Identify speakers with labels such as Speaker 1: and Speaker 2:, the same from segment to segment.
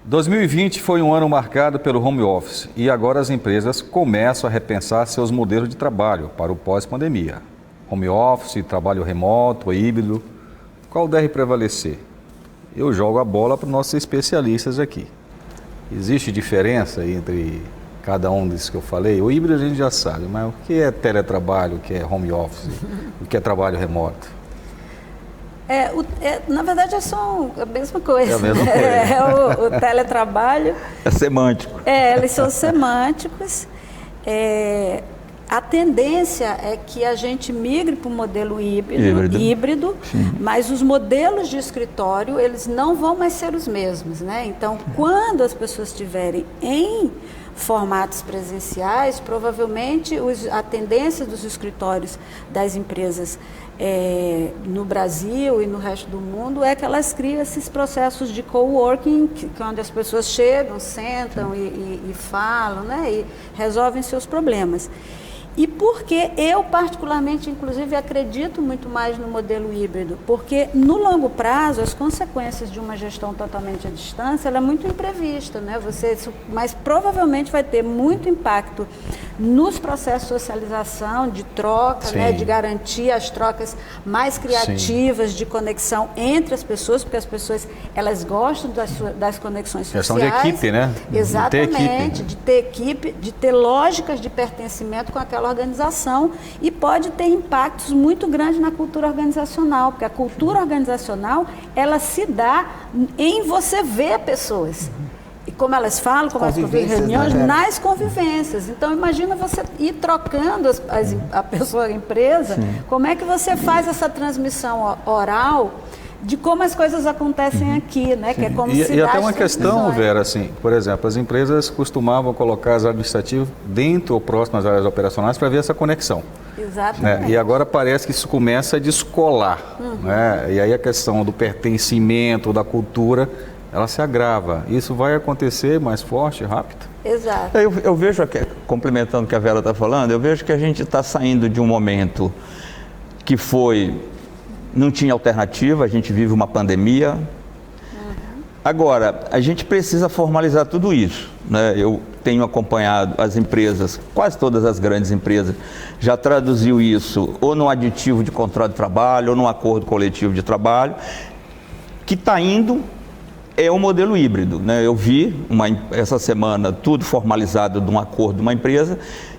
Speaker 1: 2020 foi um ano marcado pelo home office e agora as empresas começam a repensar seus modelos de trabalho para o pós-pandemia. Home office, trabalho remoto, híbrido, qual deve prevalecer? Eu jogo a bola para os nossos especialistas aqui. Existe diferença entre cada um desses que eu falei? O híbrido a gente já sabe, mas o que é teletrabalho, o que é home office, o que é trabalho remoto?
Speaker 2: Na verdade, são a mesma coisa.
Speaker 1: É a mesma coisa.
Speaker 2: O teletrabalho.
Speaker 3: É semântico.
Speaker 2: Eles são semânticos. A tendência é que a gente migre para o modelo híbrido, mas os modelos de escritório, eles não vão mais ser os mesmos, né? Então, quando as pessoas estiverem em formatos presenciais, provavelmente a tendência dos escritórios das empresas no Brasil e no resto do mundo é que elas criam esses processos de coworking, onde as pessoas chegam, sentam e falam, né, e resolvem seus problemas. E porque eu, particularmente, inclusive, acredito muito mais no modelo híbrido, porque no longo prazo, as consequências de uma gestão totalmente à distância, ela é muito imprevista, né? Mas provavelmente vai ter muito impacto nos processos de socialização, de troca, né? De garantir as trocas mais criativas, de conexão entre as pessoas, porque as pessoas, elas gostam das conexões sociais.
Speaker 1: Questão de equipe, né?
Speaker 2: Exatamente, de ter equipe, de ter lógicas de pertencimento com aquela organização, e pode ter impactos muito grandes na cultura organizacional, porque a cultura organizacional, ela se dá em você ver pessoas. E como elas falam, como elas convivem em reuniões, nas convivências. Então, imagina você ir trocando a pessoa, a empresa, como é que você faz essa transmissão oral de como as coisas acontecem aqui, né? Que é como
Speaker 1: e até uma questão, Vera, assim, por exemplo, as empresas costumavam colocar as administrativas dentro ou próximas às áreas operacionais para ver essa conexão.
Speaker 2: Exatamente.
Speaker 1: Né? E agora parece que isso começa a descolar, né? E aí a questão do pertencimento, da cultura, ela se agrava. Isso vai acontecer mais forte, rápido?
Speaker 2: Exato.
Speaker 3: Eu vejo, complementando o que a Vera está falando, eu vejo que a gente está saindo de um momento que não tinha alternativa, a gente vive uma pandemia. Agora, a gente precisa formalizar tudo isso, né? Eu tenho acompanhado as empresas, quase todas as grandes empresas, já traduziu isso ou no aditivo de contrato de trabalho, ou no acordo coletivo de trabalho, que está indo o modelo híbrido, né? Eu vi essa semana tudo formalizado de um acordo de uma empresa,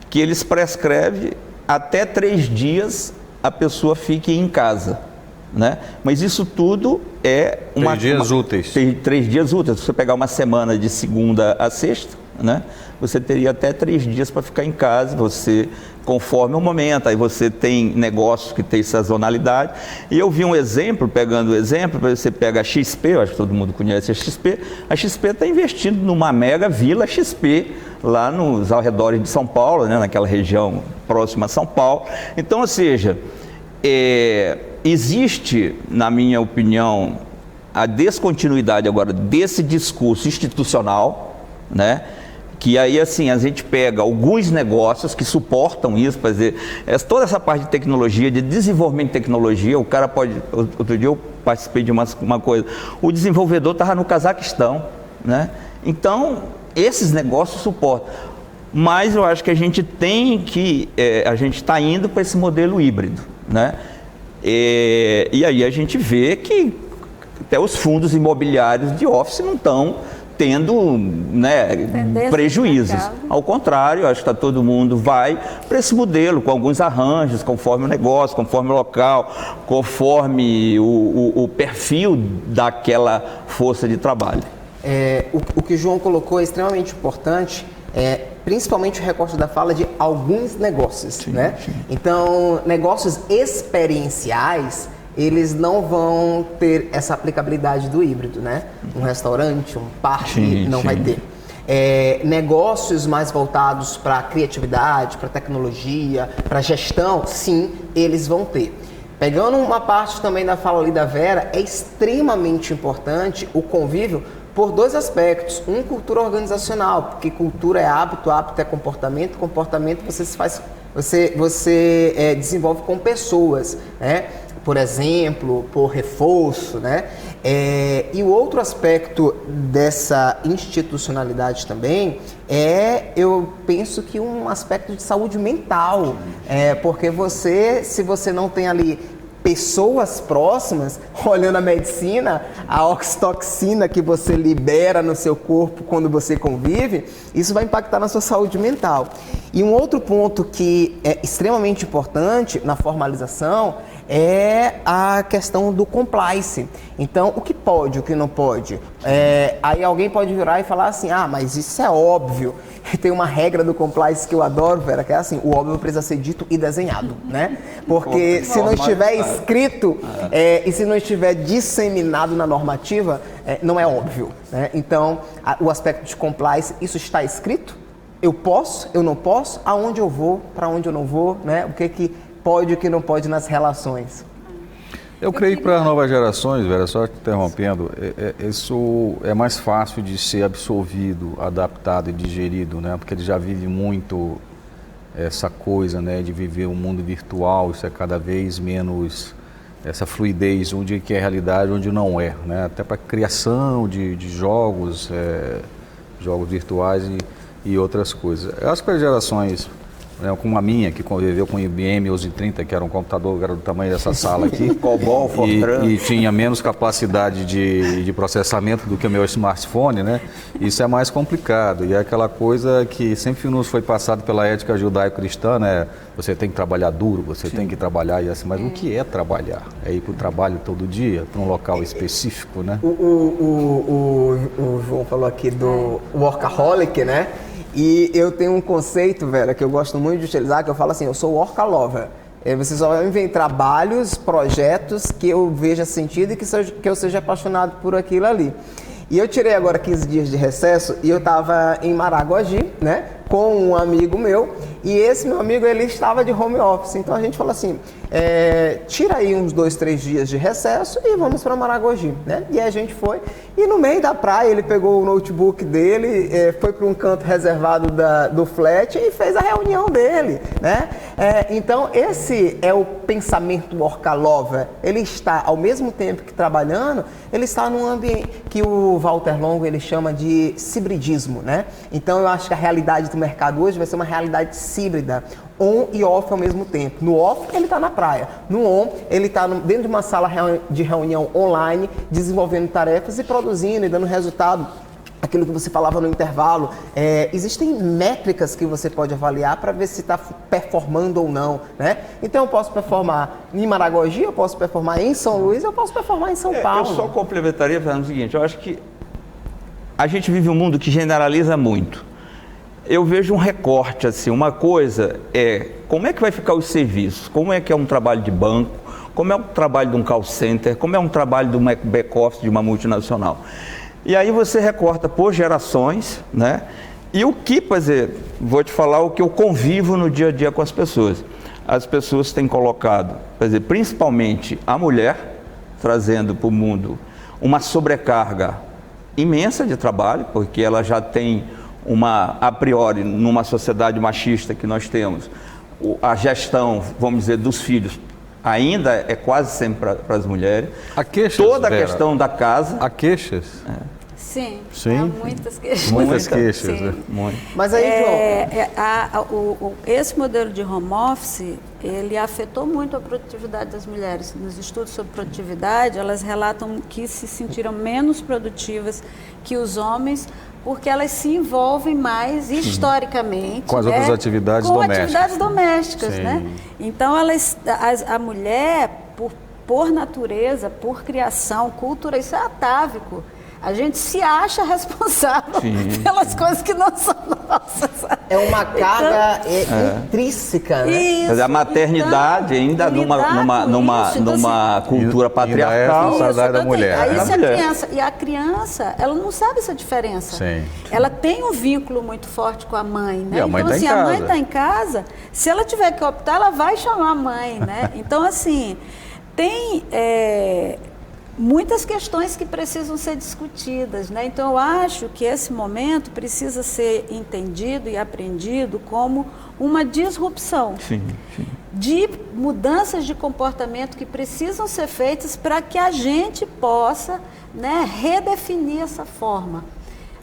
Speaker 3: que eles prescrevem até 3 dias a pessoa fique em casa. Né? Mas isso tudo é
Speaker 1: 3 dias úteis.
Speaker 3: 3 dias úteis. Se você pegar uma semana de segunda a sexta, né? Você teria até 3 dias para ficar em casa, conforme o momento. Aí você tem negócios que tem sazonalidade. E eu vi um exemplo, você pega a XP, eu acho que todo mundo conhece a XP está investindo numa mega vila XP, lá nos arredores de São Paulo, né? Naquela região próxima a São Paulo. Então, ou seja, existe, na minha opinião, a descontinuidade agora desse discurso institucional, né? Que aí, assim, a gente pega alguns negócios que suportam isso, para dizer, toda essa parte de tecnologia, de desenvolvimento de tecnologia, o cara pode... Outro dia eu participei de uma coisa, o desenvolvedor estava no Cazaquistão, né? Então, esses negócios suportam. Mas eu acho que a gente a gente está indo para esse modelo híbrido, né? E aí a gente vê que até os fundos imobiliários de office não estão tendo, né, prejuízos. Ao contrário, acho que todo mundo vai para esse modelo, com alguns arranjos, conforme o negócio, conforme o local, conforme o perfil daquela força de trabalho.
Speaker 4: O que o João colocou é extremamente importante, principalmente o recorte da fala de alguns negócios, né? Sim. Então, negócios experienciais, eles não vão ter essa aplicabilidade do híbrido, né? Um restaurante, um parque, não vai ter. Negócios mais voltados para criatividade, para tecnologia, para gestão, sim, eles vão ter. Pegando uma parte também da fala ali da Vera, é extremamente importante o convívio por 2 aspectos. Cultura organizacional, porque cultura é hábito, hábito é comportamento, comportamento você se faz Você desenvolve com pessoas, né? Por exemplo, por reforço, né? E o outro aspecto dessa institucionalidade também eu penso que um aspecto de saúde mental, porque se você não tem ali pessoas próximas, olhando a medicina, a oxitocina que você libera no seu corpo quando você convive, isso vai impactar na sua saúde mental. E um outro ponto que é extremamente importante na formalização é a questão do compliance. Então, o que pode, o que não pode? Aí alguém pode virar e falar assim, mas isso é óbvio. Tem uma regra do compliance que eu adoro, Vera, que é assim, o óbvio precisa ser dito e desenhado, né? Porque se não estiver escrito e se não estiver disseminado na normativa, não é óbvio, né? Então, o aspecto de compliance, isso está escrito? Eu posso, eu não posso? Aonde eu vou, para onde eu não vou, né? O que pode e o que não pode nas relações?
Speaker 1: Eu creio que para as novas gerações, Vera, só te interrompendo, isso é mais fácil de ser absorvido, adaptado e digerido, né? Porque eles já vivem muito essa coisa, né, de viver um mundo virtual, isso é cada vez menos essa fluidez, onde que é realidade, onde não é, né? Até para a criação de jogos, jogos virtuais e outras coisas. Eu acho que as gerações, como a minha, que conviveu com o IBM 1130, que era um computador que era do tamanho dessa sala aqui,
Speaker 3: COBOL, Fortran,
Speaker 1: e tinha menos capacidade de processamento do que o meu smartphone, né? Isso é mais complicado. E é aquela coisa que sempre nos foi passado pela ética judaico-cristã, né? Você tem que trabalhar duro, você tem que trabalhar e assim, mas o que é trabalhar? É ir para o trabalho todo dia, para um local específico, né?
Speaker 4: O João falou aqui do workaholic, né? E eu tenho um conceito, Vera, que eu gosto muito de utilizar, que eu falo assim, eu sou worka lover. Você só vai me ver trabalhos, projetos que eu veja sentido e que eu seja apaixonado por aquilo ali. E eu tirei agora 15 dias de recesso e eu estava em Maragogi, né, com um amigo meu, e esse meu amigo, ele estava de home office. Então a gente falou assim, tira aí uns 2, 3 dias de recesso e vamos para Maragogi, né? E a gente foi, e no meio da praia ele pegou o notebook dele, foi para um canto reservado do flat e fez a reunião dele, né? Então esse é o pensamento worka lover. Ele está, ao mesmo tempo que trabalhando, ele está num ambiente que o Walter Longo ele chama de hibridismo, né? Então eu acho que a realidade do mercado hoje vai ser uma realidade híbrida, on e off ao mesmo tempo. No off, ele está na praia. No on, ele está dentro de uma sala de reunião online, desenvolvendo tarefas e produzindo e dando resultado. Aquilo que você falava no intervalo, existem métricas que você pode avaliar para ver se está performando ou não, né? Então eu posso performar em Maragogi, eu posso performar em São Luís, eu posso performar em São Paulo.
Speaker 3: Eu só complementaria falando o seguinte, eu acho que a gente vive um mundo que generaliza muito. Eu vejo um recorte, assim, uma coisa como é que vai ficar os serviços, como é que é um trabalho de banco, como é um trabalho de um call center, como é um trabalho de uma back-office de uma multinacional. E aí você recorta por gerações, né? E o que, por exemplo, vou te falar o que eu convivo no dia a dia com as pessoas. As pessoas têm colocado, por exemplo, principalmente a mulher, trazendo para o mundo uma sobrecarga imensa de trabalho, porque ela já tem a priori, numa sociedade machista que nós temos, a gestão, vamos dizer, dos filhos ainda é quase sempre para as mulheres.
Speaker 1: Há queixas,
Speaker 3: toda a
Speaker 1: Vera,
Speaker 3: questão da casa.
Speaker 1: Há queixas?
Speaker 2: Sim,
Speaker 1: sim,
Speaker 2: há muitas queixas.
Speaker 1: Muitas queixas, né?
Speaker 4: Mas aí, João...
Speaker 2: esse modelo de home office, ele afetou muito a produtividade das mulheres. Nos estudos sobre produtividade, elas relatam que se sentiram menos produtivas que os homens, porque elas se envolvem mais historicamente
Speaker 1: com as outras atividades domésticas.
Speaker 2: Atividades domésticas, né? Então, a mulher, por natureza, por criação, cultura, isso é atávico. A gente se acha responsável pelas coisas que não são nossas.
Speaker 4: É uma carga intrínseca, né?
Speaker 2: Isso,
Speaker 3: a maternidade
Speaker 2: então,
Speaker 3: ainda numa cultura patriarcal.
Speaker 1: Da mulher.
Speaker 2: Aí a criança, ela não sabe essa diferença.
Speaker 1: Sim.
Speaker 2: Ela tem um vínculo muito forte com a mãe, né?
Speaker 1: E a mãe
Speaker 2: então,
Speaker 1: tá
Speaker 2: a mãe está em casa, se ela tiver que optar, ela vai chamar a mãe, né? Então, assim, tem... muitas questões que precisam ser discutidas, né? Então, eu acho que esse momento precisa ser entendido e aprendido como uma disrupção de mudanças de comportamento que precisam ser feitas para que a gente possa, né, redefinir essa forma.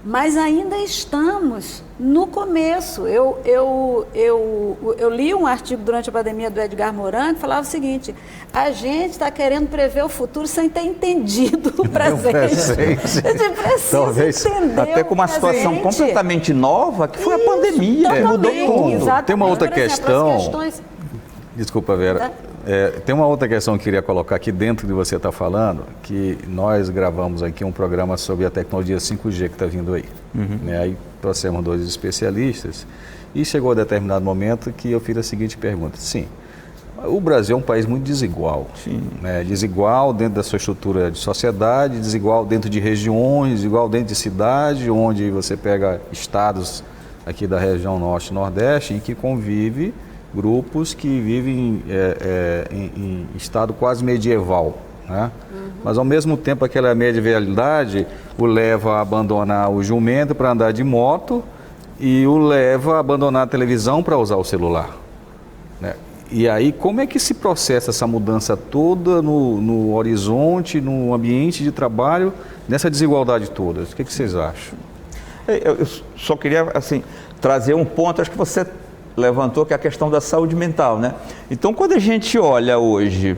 Speaker 2: Mas ainda estamos no começo. Eu li um artigo durante a pandemia do Edgar Morin que falava o seguinte: a gente está querendo prever o futuro sem ter entendido o presente. A gente precisa entender
Speaker 3: até com uma situação completamente nova, que foi a pandemia, que mudou tudo.
Speaker 2: Exatamente.
Speaker 1: Tem uma outra
Speaker 2: Por exemplo,
Speaker 1: questão.
Speaker 2: as questões...
Speaker 1: Desculpa, Vera. Tem uma outra questão que eu queria colocar aqui dentro de você estar falando, que nós gravamos aqui um programa sobre a tecnologia 5G que está vindo aí. Né? Aí trouxemos 2 especialistas e chegou a determinado momento que eu fiz a seguinte pergunta. Sim, o Brasil é um país muito desigual. Né? Desigual dentro da sua estrutura de sociedade, desigual dentro de regiões, desigual dentro de cidade, onde você pega estados aqui da região norte e nordeste em que convive grupos que vivem em estado quase medieval, né? Mas ao mesmo tempo aquela medievalidade o leva a abandonar o jumento para andar de moto e o leva a abandonar a televisão para usar o celular, né? E aí como é que se processa essa mudança toda no horizonte, no ambiente de trabalho, nessa desigualdade toda? O que vocês acham?
Speaker 3: Eu só queria assim, trazer um ponto, acho que você levantou, que é a questão da saúde mental, né? Então, quando a gente olha hoje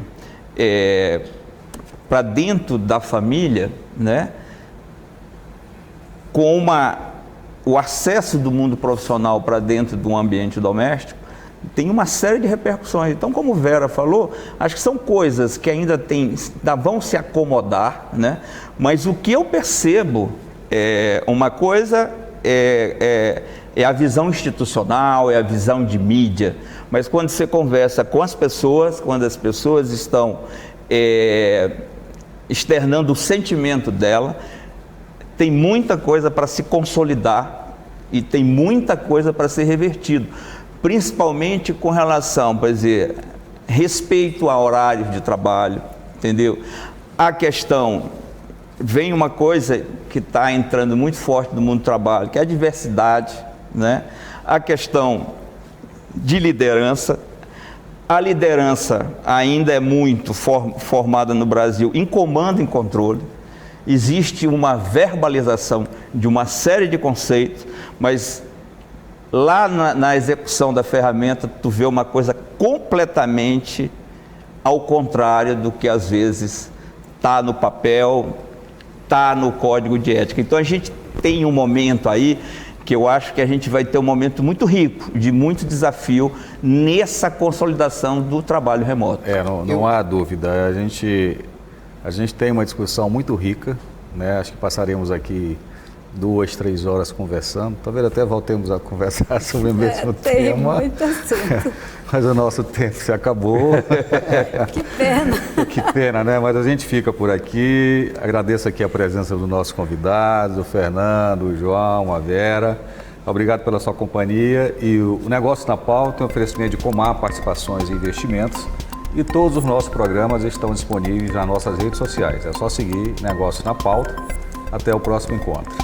Speaker 3: para dentro da família, né, com o acesso do mundo profissional para dentro de um ambiente doméstico, tem uma série de repercussões. Então, como Vera falou, acho que são coisas que ainda vão se acomodar, né? Mas o que eu percebo uma coisa é a visão institucional, é a visão de mídia, mas quando você conversa com as pessoas, quando as pessoas estão externando o sentimento dela, tem muita coisa para se consolidar e tem muita coisa para ser revertido, principalmente com relação, por exemplo, respeito a horários de trabalho, entendeu? A questão, vem uma coisa que está entrando muito forte no mundo do trabalho, que é a diversidade, né? A questão de liderança. A liderança ainda é muito formada no Brasil em comando e controle. Existe uma verbalização de uma série de conceitos, mas lá na execução da ferramenta tu vê uma coisa completamente ao contrário do que às vezes está no papel, está no código de ética. Então a gente tem um momento aí que eu acho que a gente vai ter um momento muito rico, de muito desafio nessa consolidação do trabalho remoto.
Speaker 1: Não há dúvida. A gente tem uma discussão muito rica, né? Acho que passaremos aqui 2, 3 horas conversando. Talvez até voltemos a conversar sobre o mesmo tema.
Speaker 2: Tem muito assunto.
Speaker 1: Mas o nosso tempo se acabou.
Speaker 2: Que pena.
Speaker 1: Que pena, né? Mas a gente fica por aqui. Agradeço aqui a presença dos nossos convidados, o Fernando, o João, a Vera. Obrigado pela sua companhia. E o Negócio na Pauta é um oferecimento de Comar Participações e Investimentos. E todos os nossos programas estão disponíveis nas nossas redes sociais. É só seguir Negócio na Pauta. Até o próximo encontro.